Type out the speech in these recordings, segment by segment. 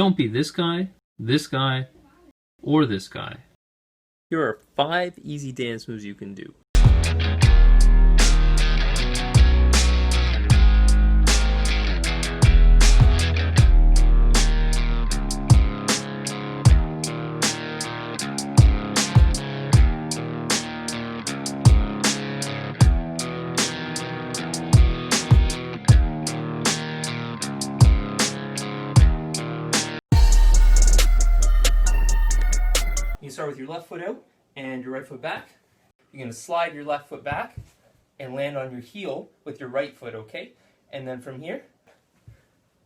Don't be this guy, or this guy. Here are 5 easy dance moves you can do. You start with your left foot out and your right foot back. You're going to slide your left foot back and land on your heel with your right foot, okay? And then from here,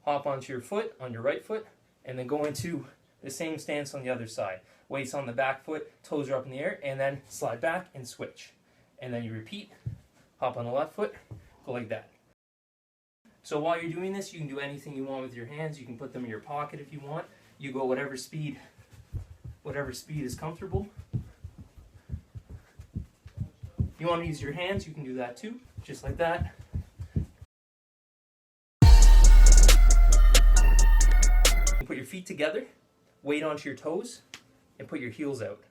hop onto your foot, on your right foot, and then go into the same stance on the other side. Weights on the back foot, toes are up in the air, and then slide back and switch. And then you repeat, hop on the left foot, go like that. So while you're doing this, you can do anything you want with your hands. You can put them in your pocket if you want. You go whatever speed is comfortable. If you want to use your hands, you can do that too, just like that. You put your feet together, weight onto your toes, and put your heels out.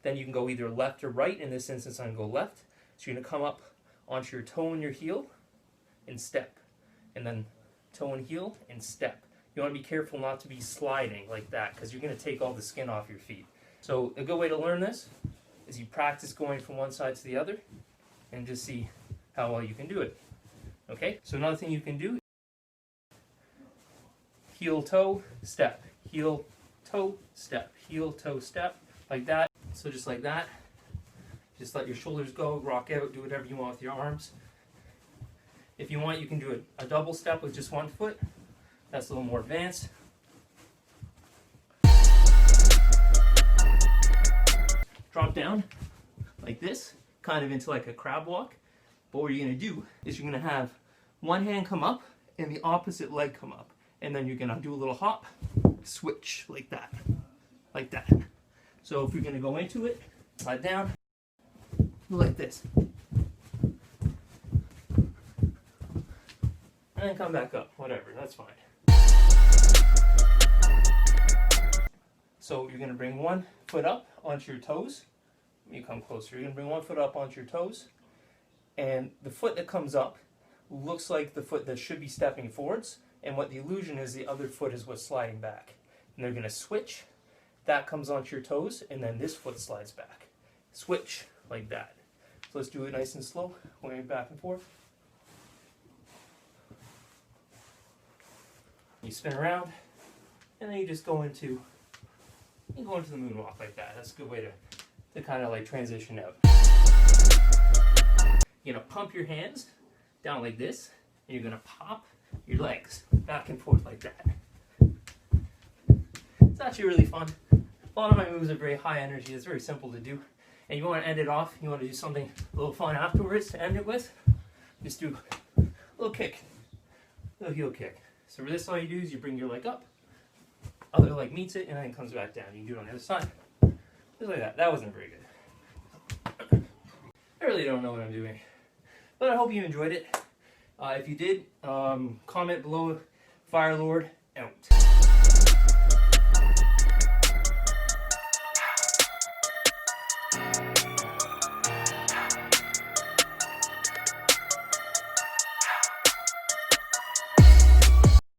Then you can go either left or right. In this instance, I'm going to go left. So you're going to come up onto your toe and your heel and step. And then toe and heel and step. You want to be careful not to be sliding like that because you're going to take all the skin off your feet. So a good way to learn this is you practice going from one side to the other and just see how well you can do it. Okay, so another thing you can do, heel, toe, step, heel, toe, step, heel, toe, step, like that. So just like that. Just let your shoulders go, rock out, do whatever you want with your arms. If you want, you can do a double step with just one foot. That's a little more advanced. Drop down like this, kind of into like a crab walk. But what you're going to do is you're going to have one hand come up and the opposite leg come up. And then you're going to do a little hop, switch like that, like that. So if you're going to go into it, slide down, like this. And then come back up, whatever, that's fine. So you're going to bring one foot up onto your toes. Let me come closer. You're going to bring one foot up onto your toes. And the foot that comes up looks like the foot that should be stepping forwards. And what the illusion is, the other foot is what's sliding back. And they're going to switch. That comes onto your toes, and then this foot slides back. Switch, like that. So let's do it nice and slow, going back and forth. You spin around, and then you just go into the moonwalk like that. That's a good way to kind of like transition out. You're going to pump your hands down like this, and you're going to pop your legs back and forth like that. It's actually really fun. A lot of my moves are very high energy. It's very simple to do. And you want to end it off, you want to do something a little fun afterwards to end it with, just do a little kick, a little heel kick. So for this, all you do is you bring your leg up, other leg meets it, and then it comes back down. You can do it on the other side, just like that. That wasn't very good. I really don't know what I'm doing, but I hope you enjoyed it. If you did, comment below. Fire Lord out.